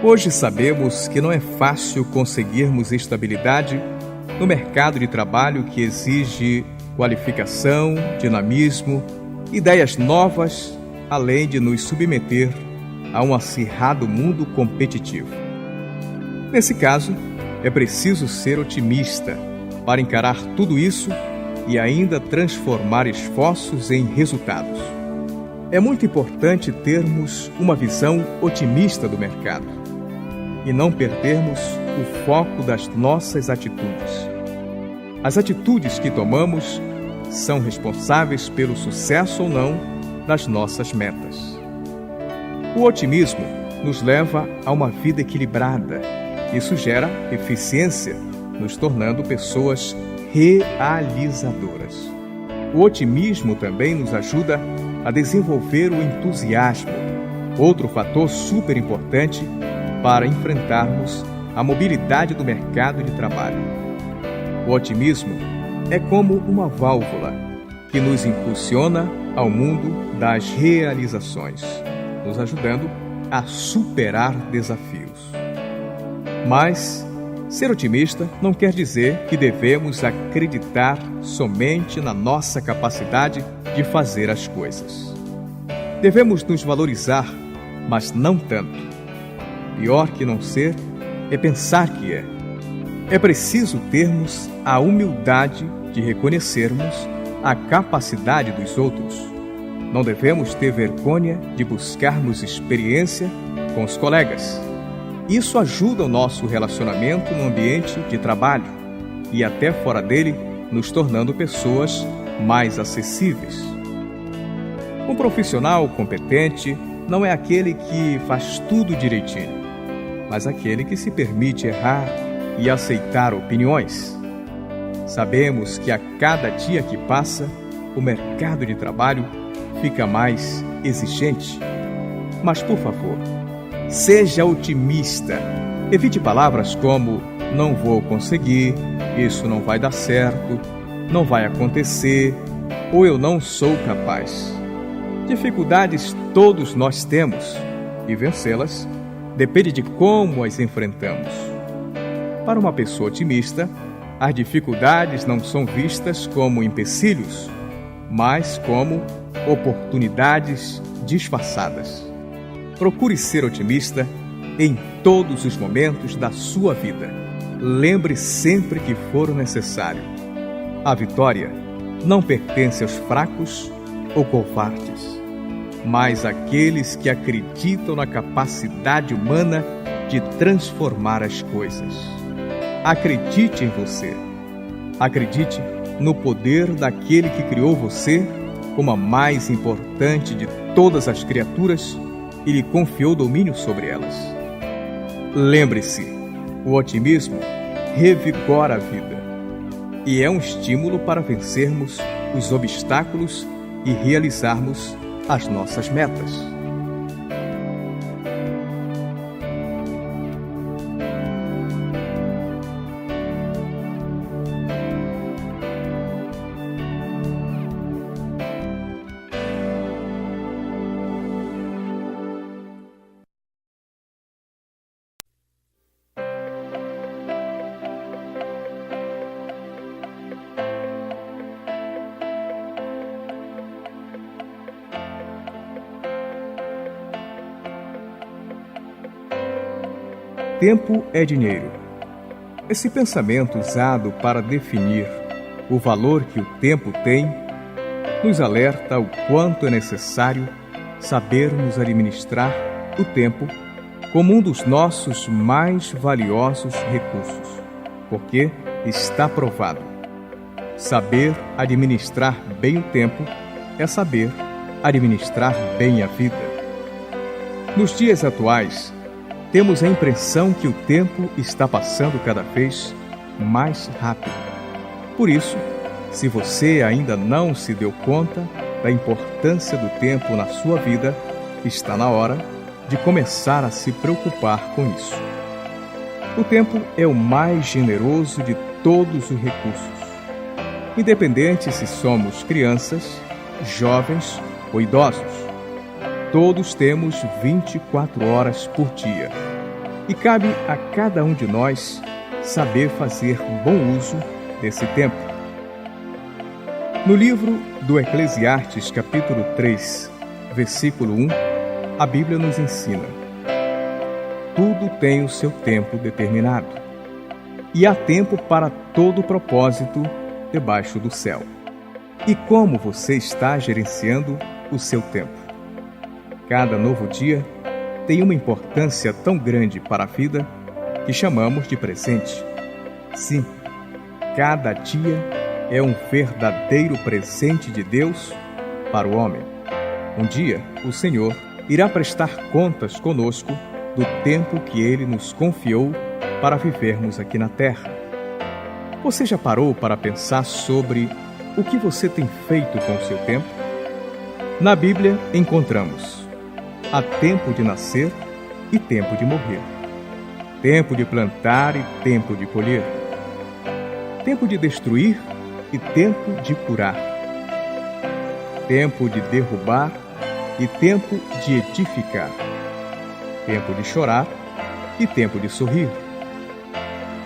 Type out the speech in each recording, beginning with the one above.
Hoje sabemos que não é fácil conseguirmos estabilidade no mercado de trabalho que exige qualificação, dinamismo, ideias novas, além de nos submeter a um acirrado mundo competitivo. Nesse caso, é preciso ser otimista para encarar tudo isso e ainda transformar esforços em resultados. É muito importante termos uma visão otimista do mercado e não perdermos o foco das nossas atitudes. As atitudes que tomamos são responsáveis pelo sucesso ou não das nossas metas. O otimismo nos leva a uma vida equilibrada. Isso gera eficiência, nos tornando pessoas realizadoras. O otimismo também nos ajuda a desenvolver o entusiasmo, outro fator super importante para enfrentarmos a mobilidade do mercado de trabalho. O otimismo é como uma válvula que nos impulsiona ao mundo das realizações, nos ajudando a superar desafios. Mas ser otimista não quer dizer que devemos acreditar somente na nossa capacidade de fazer as coisas. Devemos nos valorizar, mas não tanto. Pior que não ser é pensar que é. É preciso termos a humildade de reconhecermos a capacidade dos outros. Não devemos ter vergonha de buscarmos experiência com os colegas. Isso ajuda o nosso relacionamento no ambiente de trabalho e até fora dele, nos tornando pessoas mais acessíveis. Um profissional competente não é aquele que faz tudo direitinho, mas aquele que se permite errar e aceitar opiniões. Sabemos que a cada dia que passa, o mercado de trabalho fica mais exigente. Mas, por favor, seja otimista. Evite palavras como não vou conseguir, isso não vai dar certo, não vai acontecer ou eu não sou capaz. Dificuldades todos nós temos e vencê-las depende de como as enfrentamos. Para uma pessoa otimista, as dificuldades não são vistas como empecilhos, mas como oportunidades disfarçadas. Procure ser otimista em todos os momentos da sua vida. Lembre sempre que for necessário. A vitória não pertence aos fracos ou covardes, mas àqueles que acreditam na capacidade humana de transformar as coisas. Acredite em você. Acredite no poder daquele que criou você como a mais importante de todas as criaturas e lhe confiou domínio sobre elas. Lembre-se, o otimismo revigora a vida e é um estímulo para vencermos os obstáculos e realizarmos as nossas metas. Tempo é dinheiro. Esse pensamento usado para definir o valor que o tempo tem nos alerta o quanto é necessário sabermos administrar o tempo como um dos nossos mais valiosos recursos, porque está provado. Saber administrar bem o tempo é saber administrar bem a vida. Nos dias atuais, temos a impressão que o tempo está passando cada vez mais rápido. Por isso, se você ainda não se deu conta da importância do tempo na sua vida, está na hora de começar a se preocupar com isso. O tempo é o mais generoso de todos os recursos. Independente se somos crianças, jovens ou idosos, todos temos 24 horas por dia. E cabe a cada um de nós saber fazer bom uso desse tempo. No livro do Eclesiastes, capítulo 3, versículo 1, a Bíblia nos ensina: tudo tem o seu tempo determinado, e há tempo para todo propósito debaixo do céu. E como você está gerenciando o seu tempo? Cada novo dia tem uma importância tão grande para a vida que chamamos de presente. Sim, cada dia é um verdadeiro presente de Deus para o homem. Um dia, o Senhor irá prestar contas conosco do tempo que Ele nos confiou para vivermos aqui na Terra. Você já parou para pensar sobre o que você tem feito com o seu tempo? Na Bíblia encontramos: há tempo de nascer e tempo de morrer, tempo de plantar e tempo de colher, tempo de destruir e tempo de curar, tempo de derrubar e tempo de edificar, tempo de chorar e tempo de sorrir,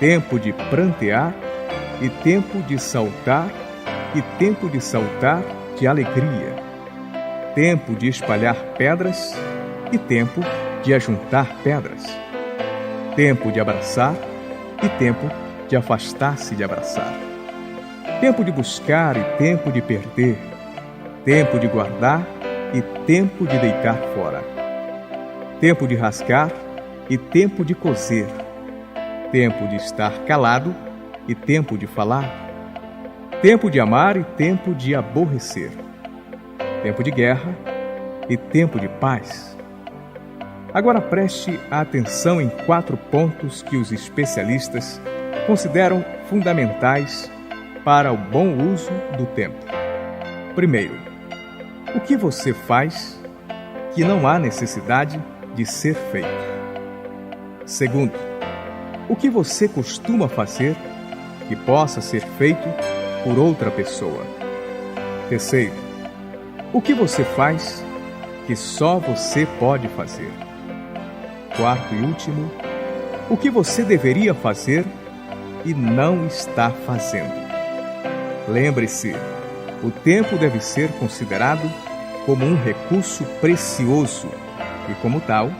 tempo de prantear e tempo de saltar e tempo de saltar de alegria, tempo de espalhar pedras e tempo de ajuntar pedras, tempo de abraçar e tempo de afastar-se de abraçar, tempo de buscar e tempo de perder, tempo de guardar e tempo de deitar fora, tempo de rasgar e tempo de coser, tempo de estar calado e tempo de falar, tempo de amar e tempo de aborrecer, tempo de guerra e tempo de paz. Agora preste atenção em 4 pontos que os especialistas consideram fundamentais para o bom uso do tempo. Primeiro, o que você faz que não há necessidade de ser feito? Segundo, o que você costuma fazer que possa ser feito por outra pessoa? Terceiro, o que você faz que só você pode fazer? Quarto e último, o que você deveria fazer e não está fazendo? Lembre-se, o tempo deve ser considerado como um recurso precioso e, como tal,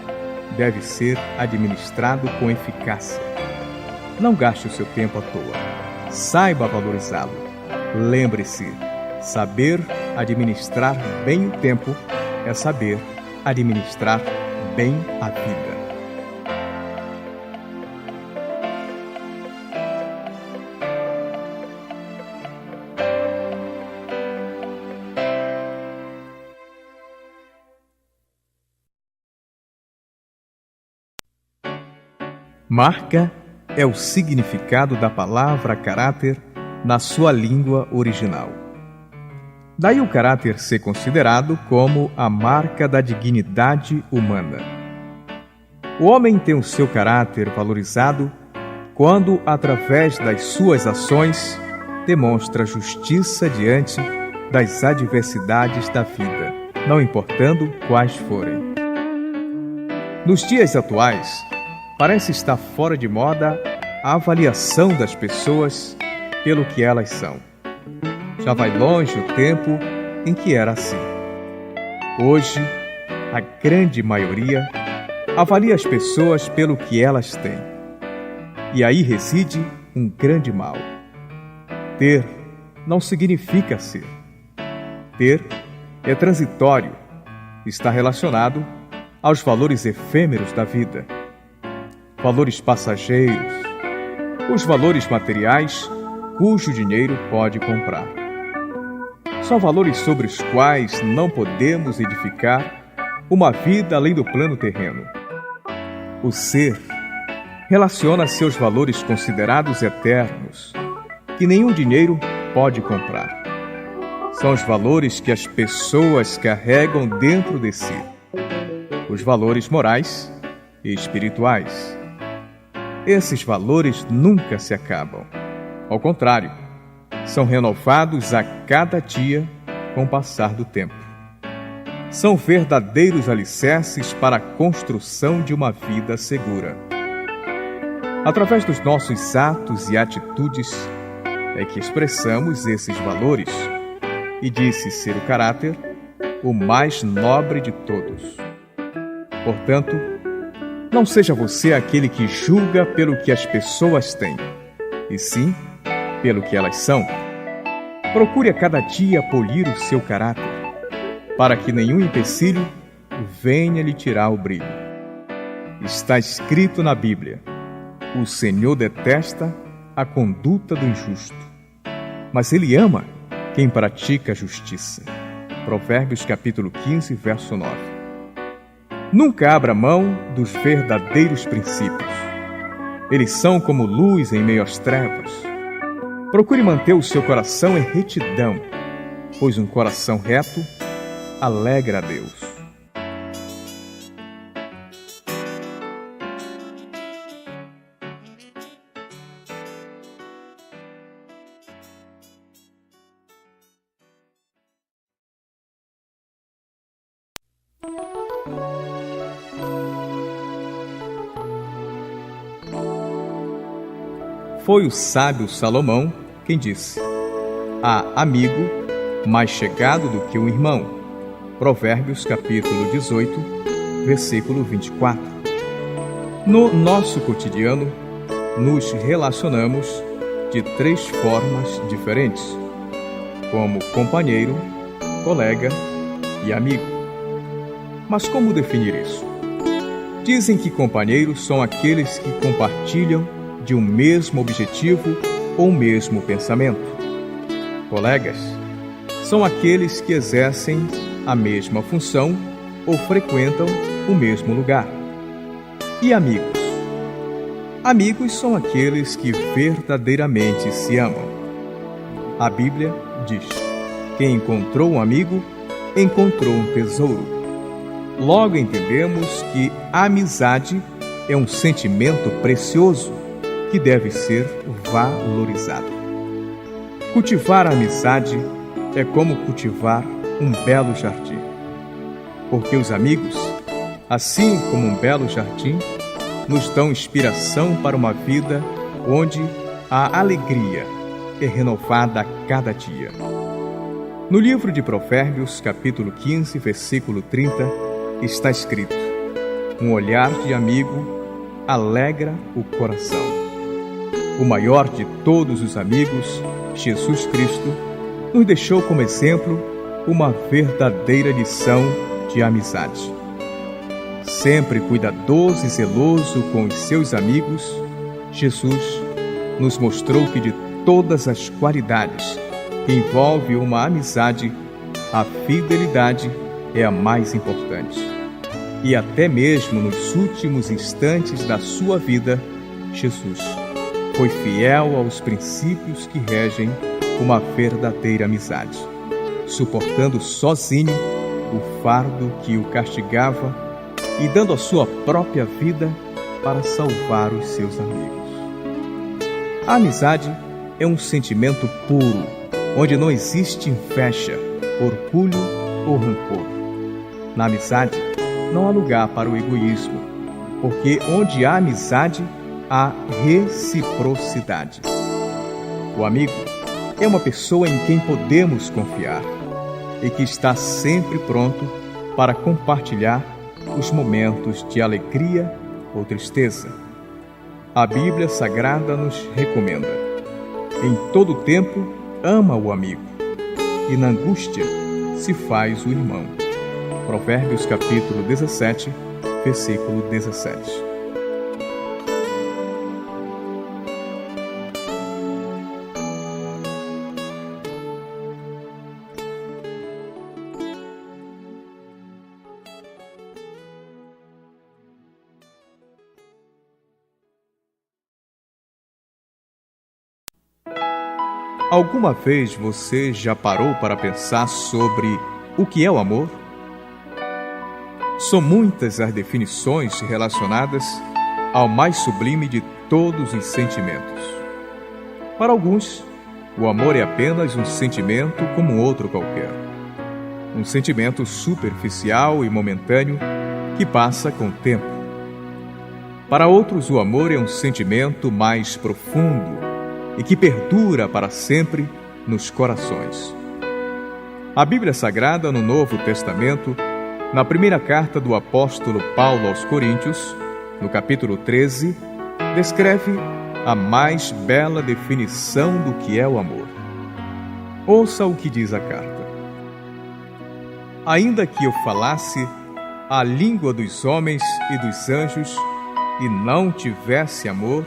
deve ser administrado com eficácia. Não gaste o seu tempo à toa. Saiba valorizá-lo. Lembre-se, saber administrar bem o tempo é saber administrar bem a vida. Marca é o significado da palavra caráter na sua língua original. Daí o caráter ser considerado como a marca da dignidade humana. O homem tem o seu caráter valorizado quando, através das suas ações, demonstra justiça diante das adversidades da vida, não importando quais forem. Nos dias atuais, parece estar fora de moda a avaliação das pessoas pelo que elas são. Já vai longe o tempo em que era assim. Hoje, a grande maioria avalia as pessoas pelo que elas têm. E aí reside um grande mal. Ter não significa ser. Ter é transitório, está relacionado aos valores efêmeros da vida. Valores passageiros, os valores materiais cujo dinheiro pode comprar. São valores sobre os quais não podemos edificar uma vida além do plano terreno. O ser relaciona-se aos valores considerados eternos, que nenhum dinheiro pode comprar. São os valores que as pessoas carregam dentro de si, os valores morais e espirituais. Esses valores nunca se acabam. Ao contrário, são renovados a cada dia com o passar do tempo. São verdadeiros alicerces para a construção de uma vida segura. Através dos nossos atos e atitudes é que expressamos esses valores, e disse ser o caráter o mais nobre de todos. Portanto, não seja você aquele que julga pelo que as pessoas têm, e sim pelo que elas são. Procure a cada dia polir o seu caráter, para que nenhum empecilho venha lhe tirar o brilho. Está escrito na Bíblia: o Senhor detesta a conduta do injusto, mas Ele ama quem pratica a justiça. Provérbios capítulo 15, verso 9. Nunca abra mão dos verdadeiros princípios. Eles são como luz em meio às trevas. Procure manter o seu coração em retidão, pois um coração reto alegra a Deus. Foi o sábio Salomão quem disse: há amigo mais chegado do que um irmão. Provérbios capítulo 18, versículo 24. No nosso cotidiano, nos relacionamos de 3 formas diferentes, como companheiro, colega e amigo. Mas como definir isso? Dizem que companheiros são aqueles que compartilham de um mesmo objetivo ou mesmo pensamento. Colegas são aqueles que exercem a mesma função ou frequentam o mesmo lugar. E amigos? Amigos são aqueles que verdadeiramente se amam. A Bíblia diz: quem encontrou um amigo, encontrou um tesouro. Logo entendemos que a amizade é um sentimento precioso que deve ser valorizado. Cultivar a amizade é como cultivar um belo jardim, porque os amigos, assim como um belo jardim, nos dão inspiração para uma vida onde a alegria é renovada a cada dia. No livro de Provérbios, capítulo 15, versículo 30, está escrito: um olhar de amigo alegra o coração. O maior de todos os amigos, Jesus Cristo, nos deixou como exemplo uma verdadeira lição de amizade. Sempre cuidadoso e zeloso com os seus amigos, Jesus nos mostrou que de todas as qualidades que envolve uma amizade, a fidelidade é a mais importante. E até mesmo nos últimos instantes da sua vida, Jesus foi fiel aos princípios que regem uma verdadeira amizade, suportando sozinho o fardo que o castigava e dando a sua própria vida para salvar os seus amigos. A amizade é um sentimento puro, onde não existe inveja, orgulho ou rancor. Na amizade, não há lugar para o egoísmo, porque onde há amizade, há reciprocidade. O amigo é uma pessoa em quem podemos confiar e que está sempre pronto para compartilhar os momentos de alegria ou tristeza. A Bíblia Sagrada nos recomenda: em todo tempo, ama o amigo, e na angústia se faz o irmão. Provérbios capítulo 17, versículo 17. Alguma vez você já parou para pensar sobre o que é o amor? São muitas as definições relacionadas ao mais sublime de todos os sentimentos. Para alguns, o amor é apenas um sentimento como outro qualquer. Um sentimento superficial e momentâneo que passa com o tempo. Para outros, o amor é um sentimento mais profundo e que perdura para sempre nos corações. A Bíblia Sagrada, no Novo Testamento, na primeira carta do apóstolo Paulo aos Coríntios, no capítulo 13, descreve a mais bela definição do que é o amor. Ouça o que diz a carta. Ainda que eu falasse a língua dos homens e dos anjos e não tivesse amor,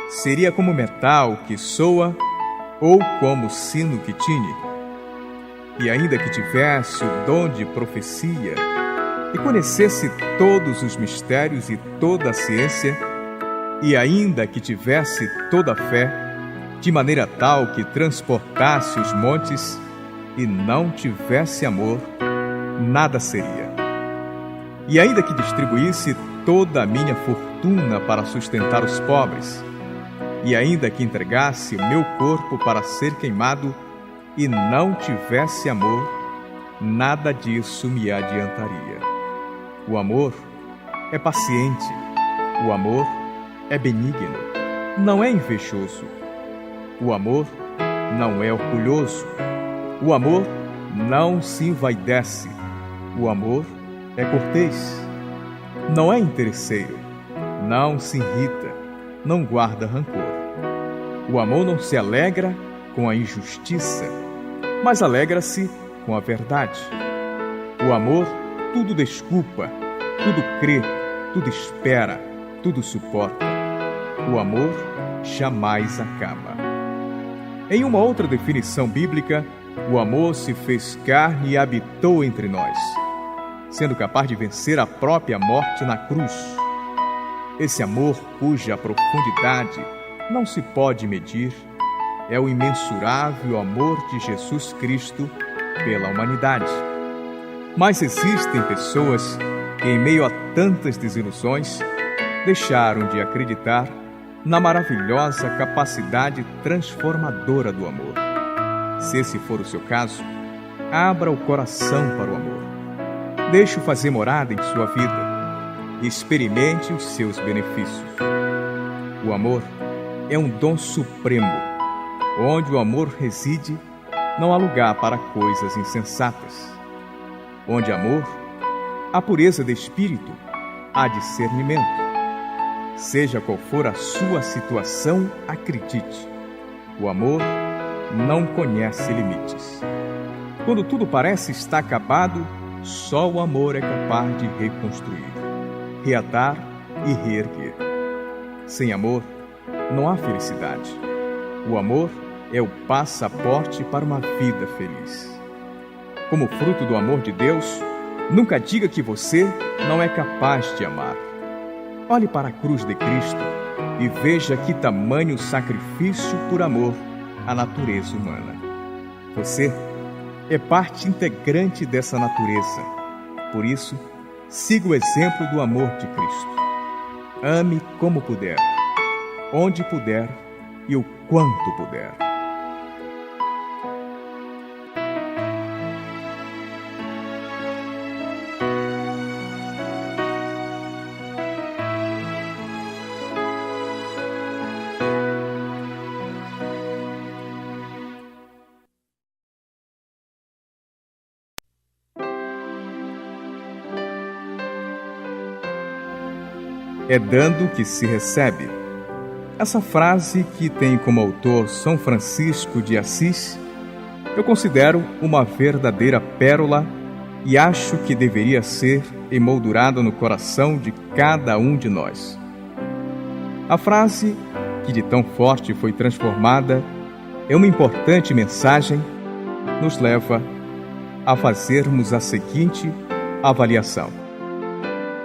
seria como metal que soa ou como sino que tine. E ainda que tivesse o dom de profecia e conhecesse todos os mistérios e toda a ciência, e ainda que tivesse toda a fé, de maneira tal que transportasse os montes, e não tivesse amor, nada seria. E ainda que distribuísse toda a minha fortuna para sustentar os pobres, e ainda que entregasse o meu corpo para ser queimado, e não tivesse amor, nada disso me adiantaria. O amor é paciente, o amor é benigno, não é invejoso. O amor não é orgulhoso, o amor não se envaidece, o amor é cortês, não é interesseiro, não se irrita, não guarda rancor. O amor não se alegra com a injustiça, mas alegra-se com a verdade. O amor tudo desculpa, tudo crê, tudo espera, tudo suporta. O amor jamais acaba. Em uma outra definição bíblica, o amor se fez carne e habitou entre nós, sendo capaz de vencer a própria morte na cruz. Esse amor, cuja profundidade não se pode medir, é o imensurável amor de Jesus Cristo pela humanidade. Mas existem pessoas que, em meio a tantas desilusões, deixaram de acreditar na maravilhosa capacidade transformadora do amor. Se esse for o seu caso, abra o coração para o amor. Deixe-o fazer morada em sua vida e experimente os seus benefícios. O amor é um dom supremo. Onde o amor reside, não há lugar para coisas insensatas. Onde há amor, há pureza de espírito, há discernimento. Seja qual for a sua situação, acredite. O amor não conhece limites. Quando tudo parece estar acabado, só o amor é capaz de reconstruir, reatar e reerguer. Sem amor, não há felicidade. O amor é o passaporte para uma vida feliz. Como fruto do amor de Deus, nunca diga que você não é capaz de amar. Olhe para a cruz de Cristo e veja que tamanho sacrifício por amor à natureza humana. Você é parte integrante dessa natureza. Por isso, siga o exemplo do amor de Cristo. Ame como puder, onde puder e o quanto puder. É dando que se recebe. Essa frase, que tem como autor São Francisco de Assis, eu considero uma verdadeira pérola e acho que deveria ser emoldurada no coração de cada um de nós. A frase, que de tão forte foi transformada em uma importante mensagem, nos leva a fazermos a seguinte avaliação.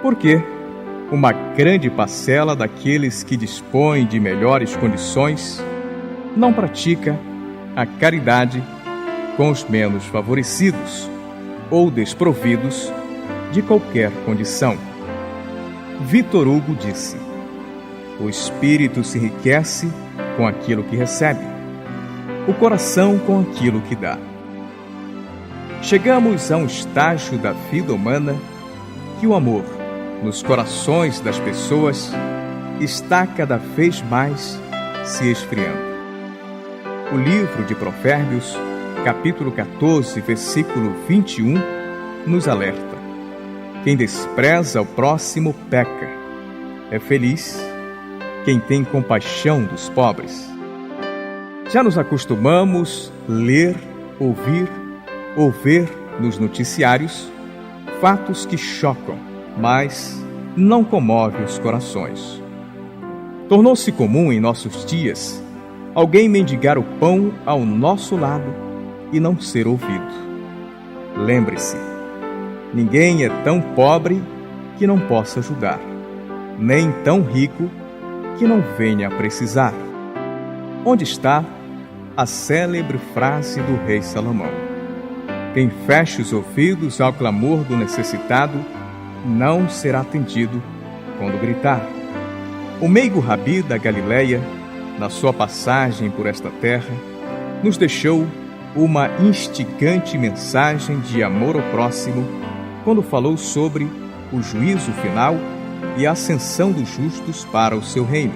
Por que uma grande parcela daqueles que dispõem de melhores condições não pratica a caridade com os menos favorecidos ou desprovidos de qualquer condição? Victor Hugo disse: o espírito se enriquece com aquilo que recebe, o coração com aquilo que dá. Chegamos a um estágio da vida humana que o amor nos corações das pessoas está cada vez mais se esfriando. O livro de Provérbios, capítulo 14, versículo 21, nos alerta: quem despreza o próximo peca. É feliz quem tem compaixão dos pobres. Já nos acostumamos a ler, ouvir ou ver nos noticiários fatos que chocam, mas não comovem os corações. Tornou-se comum em nossos dias alguém mendigar o pão ao nosso lado e não ser ouvido. Lembre-se, ninguém é tão pobre que não possa ajudar, nem tão rico que não venha a precisar. Onde está a célebre frase do rei Salomão: quem fecha os ouvidos ao clamor do necessitado não será atendido quando gritar. O meigo Rabi da Galileia, na sua passagem por esta terra, nos deixou uma instigante mensagem de amor ao próximo quando falou sobre o juízo final e a ascensão dos justos para o seu reino.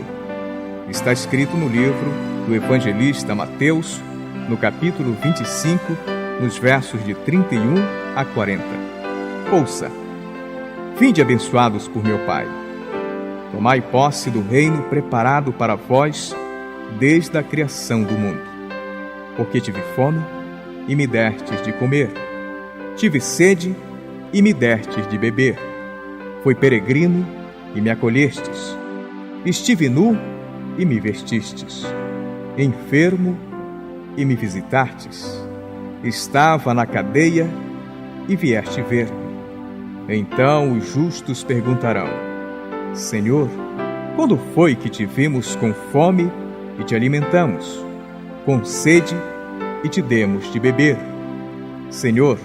Está escrito no livro do evangelista Mateus, no capítulo 25, nos versos de 31 a 40. Ouça: vinde abençoados por meu Pai. Tomai posse do reino preparado para vós desde a criação do mundo. Porque tive fome e me destes de comer, tive sede e me destes de beber, fui peregrino e me acolhestes, estive nu e me vestistes, enfermo e me visitastes, estava na cadeia e vieste ver-me. Então os justos perguntarão: Senhor, quando foi que te vimos com fome e te alimentamos, com sede e te demos de beber? Senhor,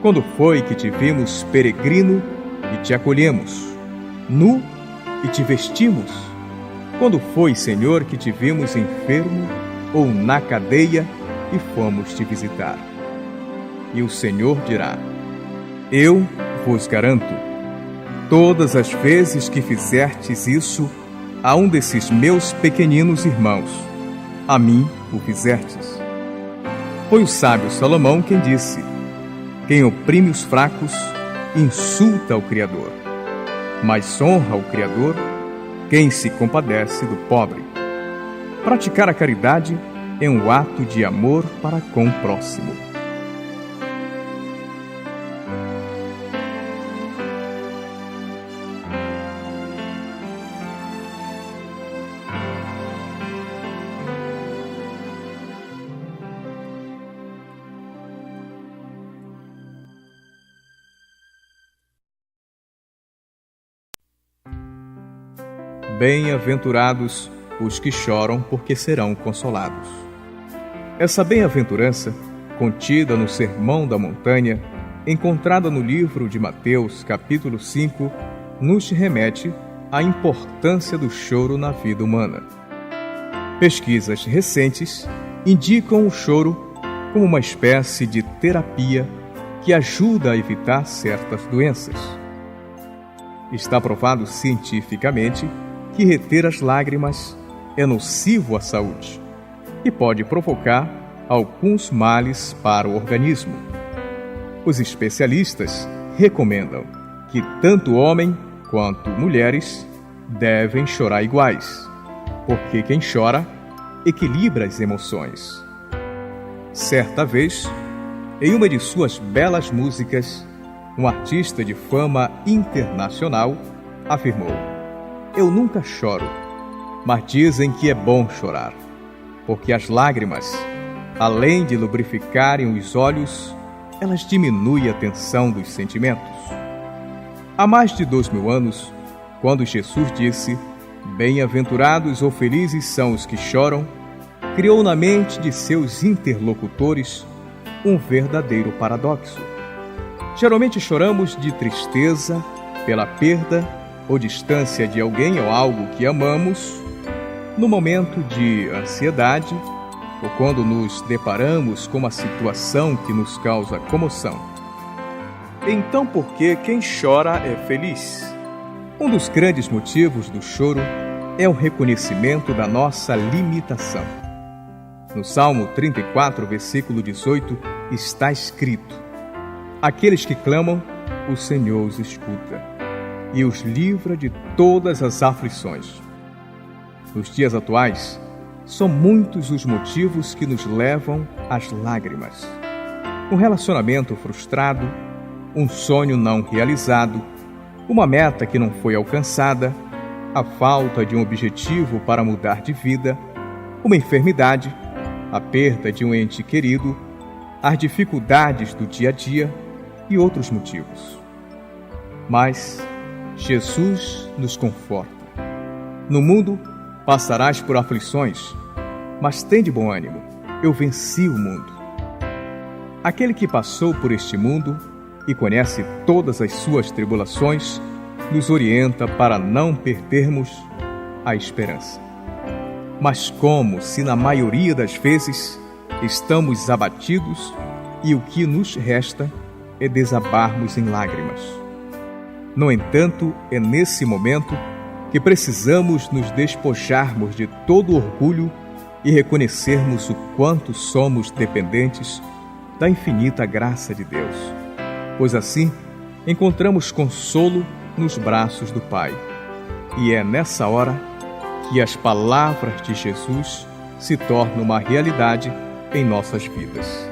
quando foi que te vimos peregrino e te acolhemos, nu e te vestimos? Quando foi, Senhor, que te vimos enfermo ou na cadeia e fomos te visitar? E o Senhor dirá: eu vos garanto, todas as vezes que fizertes isso a um desses meus pequeninos irmãos, a mim o fizertes. Foi o sábio Salomão quem disse: quem oprime os fracos insulta o Criador, mas honra o Criador quem se compadece do pobre. Praticar a caridade é um ato de amor para com o próximo. Bem-aventurados os que choram, porque serão consolados. Essa bem-aventurança, contida no Sermão da Montanha, encontrada no livro de Mateus, capítulo 5, nos remete à importância do choro na vida humana. Pesquisas recentes indicam o choro como uma espécie de terapia que ajuda a evitar certas doenças. Está provado cientificamente que reter as lágrimas é nocivo à saúde e pode provocar alguns males para o organismo. Os especialistas recomendam que tanto homem quanto mulheres devem chorar iguais, porque quem chora equilibra as emoções. Certa vez, em uma de suas belas músicas, um artista de fama internacional afirmou: eu nunca choro, mas dizem que é bom chorar, porque as lágrimas, além de lubrificarem os olhos, elas diminuem a tensão dos sentimentos. Há mais de 2000 anos, quando Jesus disse: bem-aventurados ou felizes são os que choram, criou na mente de seus interlocutores um verdadeiro paradoxo. Geralmente choramos de tristeza pela perda ou distância de alguém ou algo que amamos, no momento de ansiedade ou quando nos deparamos com uma situação que nos causa comoção. Então, por que quem chora é feliz? Um dos grandes motivos do choro é o reconhecimento da nossa limitação. No Salmo 34, versículo 18, está escrito: aqueles que clamam, o Senhor os escuta e os livra de todas as aflições. Nos dias atuais, são muitos os motivos que nos levam às lágrimas. Um relacionamento frustrado, um sonho não realizado, uma meta que não foi alcançada, a falta de um objetivo para mudar de vida, uma enfermidade, a perda de um ente querido, as dificuldades do dia a dia e outros motivos. Mas Jesus nos conforta. No mundo passarás por aflições, mas tende bom ânimo, eu venci o mundo. Aquele que passou por este mundo e conhece todas as suas tribulações, nos orienta para não perdermos a esperança. Mas como se na maioria das vezes estamos abatidos e o que nos resta é desabarmos em lágrimas. No entanto, é nesse momento que precisamos nos despojarmos de todo orgulho e reconhecermos o quanto somos dependentes da infinita graça de Deus, pois assim encontramos consolo nos braços do Pai. E é nessa hora que as palavras de Jesus se tornam uma realidade em nossas vidas.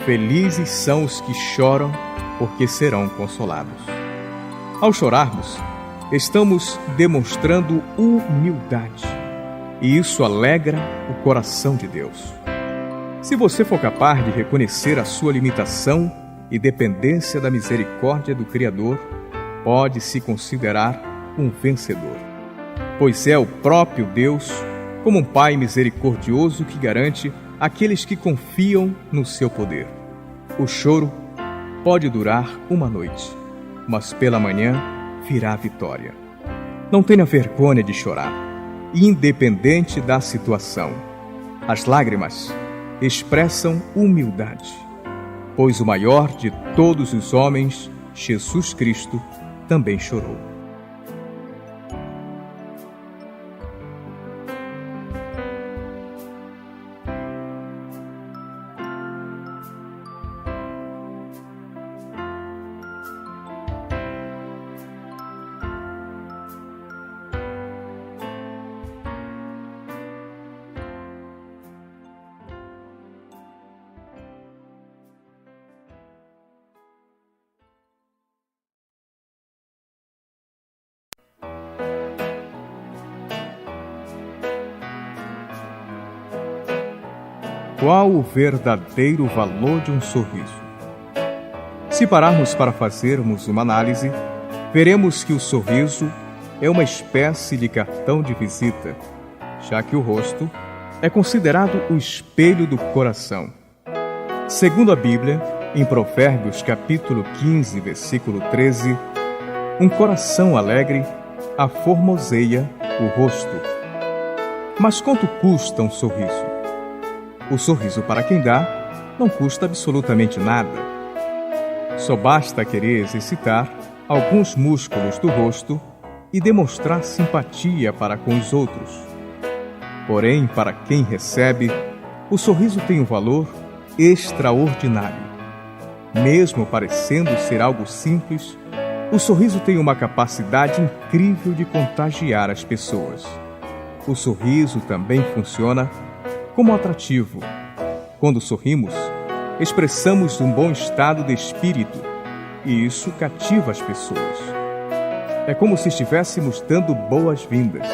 Felizes são os que choram, porque serão consolados. Ao chorarmos, estamos demonstrando humildade, e isso alegra o coração de Deus. Se você for capaz de reconhecer a sua limitação e dependência da misericórdia do Criador, pode se considerar um vencedor, pois é o próprio Deus, como um Pai misericordioso, que garante àqueles que confiam no seu poder. O choro pode durar uma noite, mas pela manhã virá a vitória. Não tenha vergonha de chorar, independente da situação. As lágrimas expressam humildade, pois o maior de todos os homens, Jesus Cristo, também chorou. Qual o verdadeiro valor de um sorriso? Se pararmos para fazermos uma análise, veremos que o sorriso é uma espécie de cartão de visita, já que o rosto é considerado o espelho do coração. Segundo a Bíblia, em Provérbios capítulo 15, versículo 13, um coração alegre aformoseia o rosto. Mas quanto custa um sorriso? O sorriso, para quem dá, não custa absolutamente nada. Só basta querer exercitar alguns músculos do rosto e demonstrar simpatia para com os outros. Porém, para quem recebe, o sorriso tem um valor extraordinário. Mesmo parecendo ser algo simples, o sorriso tem uma capacidade incrível de contagiar as pessoas. O sorriso também funciona como atrativo. Quando sorrimos, expressamos um bom estado de espírito, e isso cativa as pessoas. É como se estivéssemos dando boas-vindas.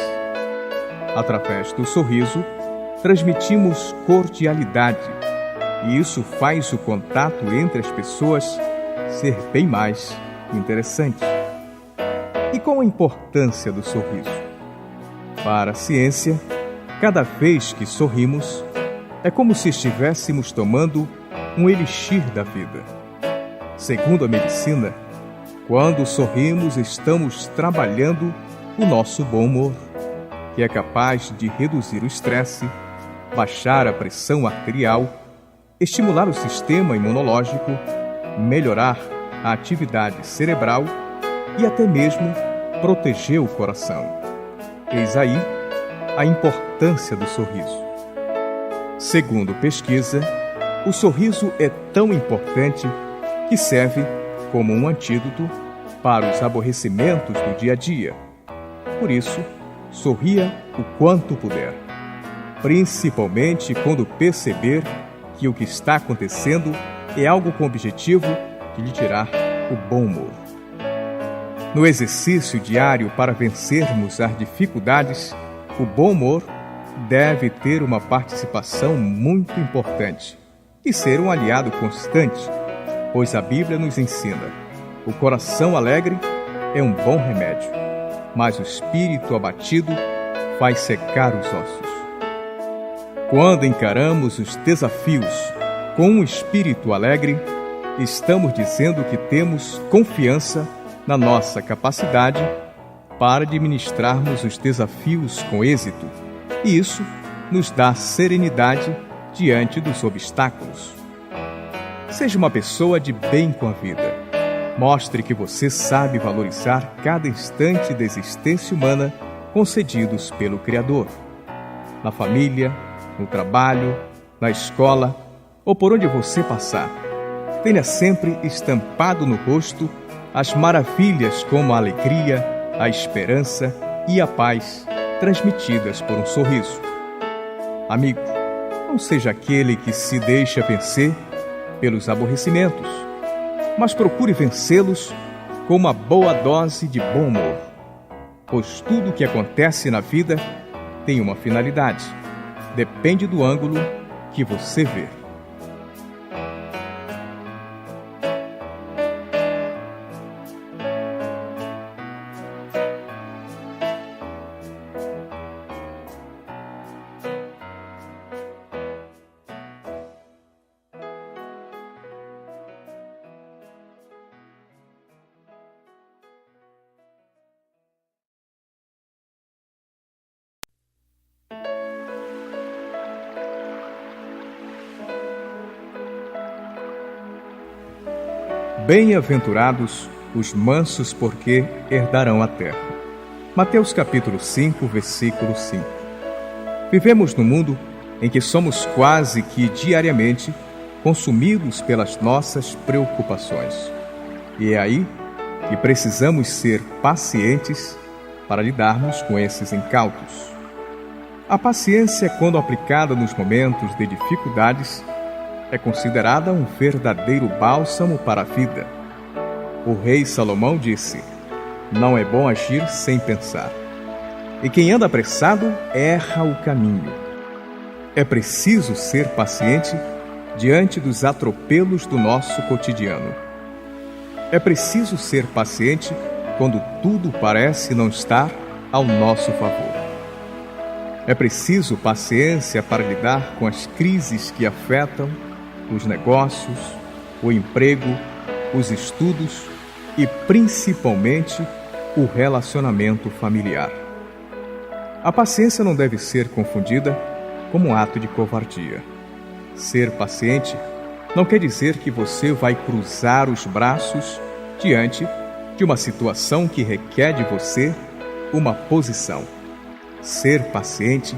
Através do sorriso, transmitimos cordialidade, e isso faz o contato entre as pessoas ser bem mais interessante. E qual a importância do sorriso? Para a ciência, cada vez que sorrimos, é como se estivéssemos tomando um elixir da vida. Segundo a medicina, quando sorrimos, estamos trabalhando o nosso bom humor, que é capaz de reduzir o estresse, baixar a pressão arterial, estimular o sistema imunológico, melhorar a atividade cerebral e até mesmo proteger o coração. Eis aí a importância do sorriso. Segundo pesquisa, o sorriso é tão importante que serve como um antídoto para os aborrecimentos do dia a dia. Por isso, sorria o quanto puder, principalmente quando perceber que o que está acontecendo é algo com o objetivo de lhe tirar o bom humor. No exercício diário para vencermos as dificuldades, o bom humor deve ter uma participação muito importante e ser um aliado constante, pois a Bíblia nos ensina: o coração alegre é um bom remédio, mas o espírito abatido faz secar os ossos. Quando encaramos os desafios com um espírito alegre, estamos dizendo que temos confiança na nossa capacidade para administrarmos os desafios com êxito, e isso nos dá serenidade diante dos obstáculos. Seja uma pessoa de bem com a vida. Mostre que você sabe valorizar cada instante da existência humana concedidos pelo Criador. Na família, no trabalho, na escola ou por onde você passar, tenha sempre estampado no rosto as maravilhas como a alegria, a esperança e a paz transmitidas por um sorriso. Amigo, não seja aquele que se deixa vencer pelos aborrecimentos, mas procure vencê-los com uma boa dose de bom humor, pois tudo o que acontece na vida tem uma finalidade. Depende do ângulo que você vê. Bem-aventurados os mansos, porque herdarão a terra. Mateus capítulo 5, versículo 5. Vivemos num mundo em que somos quase que diariamente consumidos pelas nossas preocupações. E é aí que precisamos ser pacientes para lidarmos com esses incautos. A paciência, quando aplicada nos momentos de dificuldades, é considerada um verdadeiro bálsamo para a vida. O rei Salomão disse: não é bom agir sem pensar, e quem anda apressado erra o caminho. É preciso ser paciente diante dos atropelos do nosso cotidiano. É preciso ser paciente quando tudo parece não estar ao nosso favor. É preciso paciência para lidar com as crises que afetam os negócios, o emprego, os estudos e principalmente o relacionamento familiar. A paciência não deve ser confundida como um ato de covardia. Ser paciente não quer dizer que você vai cruzar os braços diante de uma situação que requer de você uma posição. Ser paciente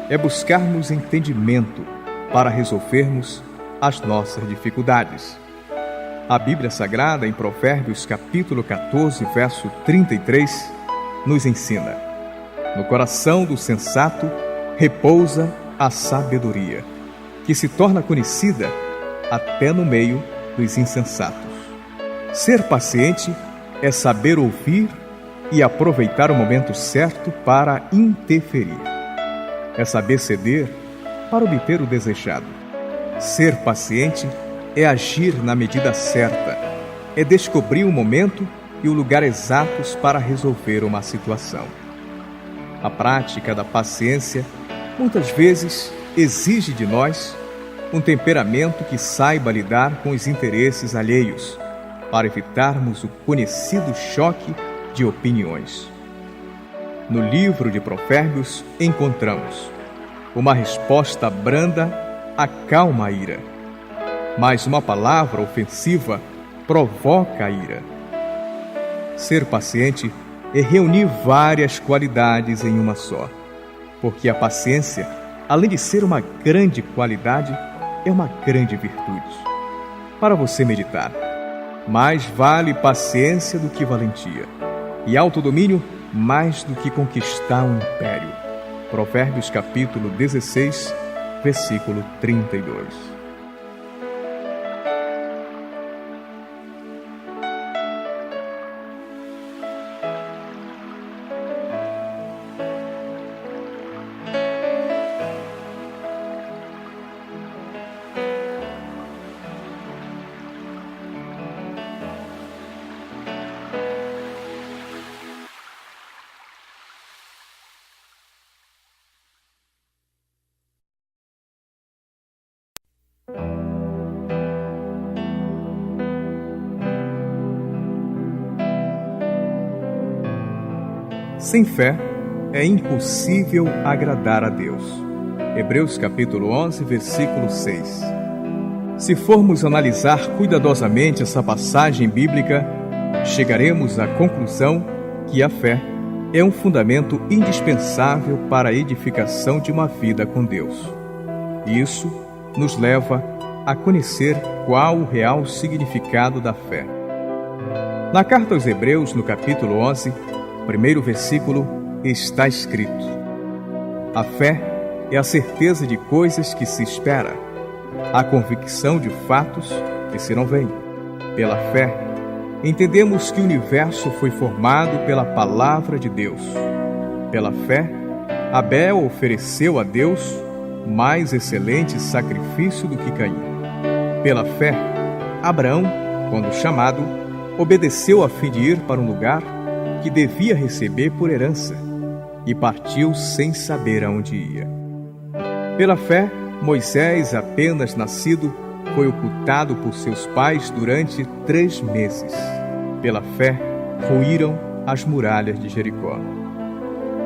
é buscarmos entendimento para resolvermos as nossas dificuldades. A Bíblia Sagrada, em Provérbios capítulo 14, verso 33, nos ensina: no coração do sensato repousa a sabedoria, que se torna conhecida até no meio dos insensatos. Ser paciente é saber ouvir e aproveitar o momento certo para interferir. É saber ceder para obter o desejado. Ser paciente é agir na medida certa, é descobrir o momento e o lugar exatos para resolver uma situação. A prática da paciência muitas vezes exige de nós um temperamento que saiba lidar com os interesses alheios, para evitarmos o conhecido choque de opiniões. No livro de Provérbios encontramos: uma resposta branda acalma a ira, mas uma palavra ofensiva provoca a ira. Ser paciente é reunir várias qualidades em uma só, porque a paciência, além de ser uma grande qualidade, é uma grande virtude. Para você meditar, mais vale paciência do que valentia, e autodomínio mais do que conquistar um império. Provérbios capítulo 16, versículo 32. Sem fé, é impossível agradar a Deus. Hebreus capítulo 11, versículo 6. Se formos analisar cuidadosamente essa passagem bíblica, chegaremos à conclusão que a fé é um fundamento indispensável para a edificação de uma vida com Deus. Isso nos leva a conhecer qual o real significado da fé. Na carta aos Hebreus, no capítulo 11, primeiro versículo, está escrito: a fé é a certeza de coisas que se espera, a convicção de fatos que se não veem. Pela fé, entendemos que o universo foi formado pela palavra de Deus. Pela fé, Abel ofereceu a Deus mais excelente sacrifício do que Caim. Pela fé, Abraão, quando chamado, obedeceu a fim de ir para um lugar que devia receber por herança, e partiu sem saber aonde ia. Pela fé, Moisés, apenas nascido, foi ocultado por seus pais durante 3 meses. Pela fé, ruíram as muralhas de Jericó.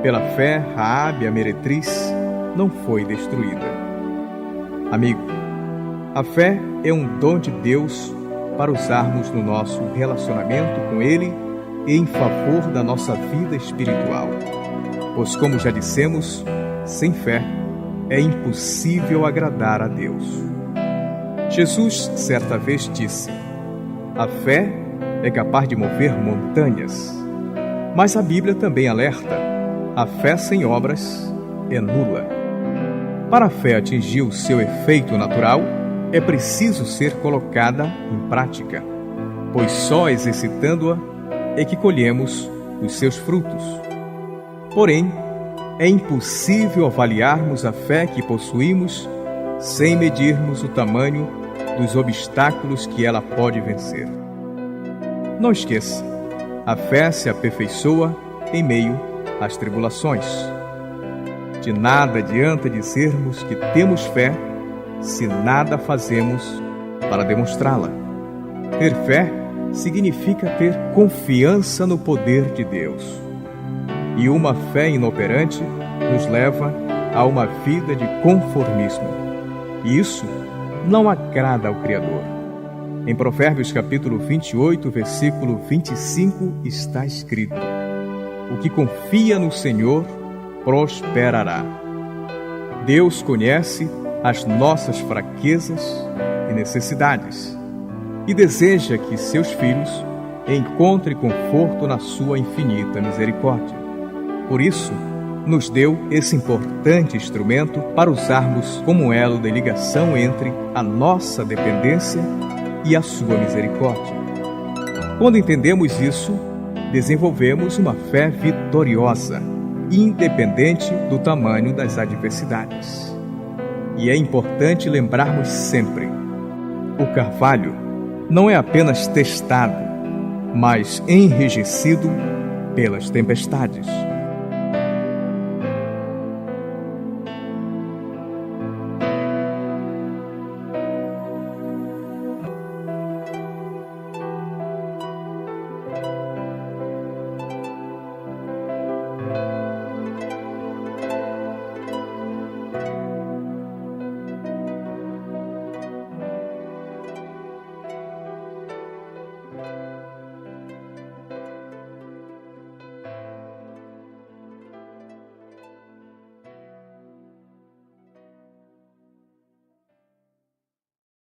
Pela fé, Raabe, a meretriz, não foi destruída. Amigo, a fé é um dom de Deus para usarmos no nosso relacionamento com Ele e em favor da nossa vida espiritual. Pois, como já dissemos, sem fé é impossível agradar a Deus. Jesus, certa vez, disse: a fé é capaz de mover montanhas. Mas a Bíblia também alerta: a fé sem obras é nula. Para a fé atingir o seu efeito natural, é preciso ser colocada em prática, pois só exercitando-a é que colhemos os seus frutos. Porém, é impossível avaliarmos a fé que possuímos sem medirmos o tamanho dos obstáculos que ela pode vencer. Não esqueça, a fé se aperfeiçoa em meio às tribulações. De nada adianta dizermos que temos fé se nada fazemos para demonstrá-la. Ter fé significa ter confiança no poder de Deus. E uma fé inoperante nos leva a uma vida de conformismo. E isso não agrada ao Criador. Em Provérbios capítulo 28, versículo 25, está escrito: o que confia no Senhor prosperará. Deus conhece as nossas fraquezas e necessidades e deseja que seus filhos encontrem conforto na sua infinita misericórdia. Por isso, nos deu esse importante instrumento para usarmos como elo de ligação entre a nossa dependência e a sua misericórdia. Quando entendemos isso, desenvolvemos uma fé vitoriosa, independente do tamanho das adversidades. E é importante lembrarmos sempre: o carvalho não é apenas testado, mas enrijecido pelas tempestades.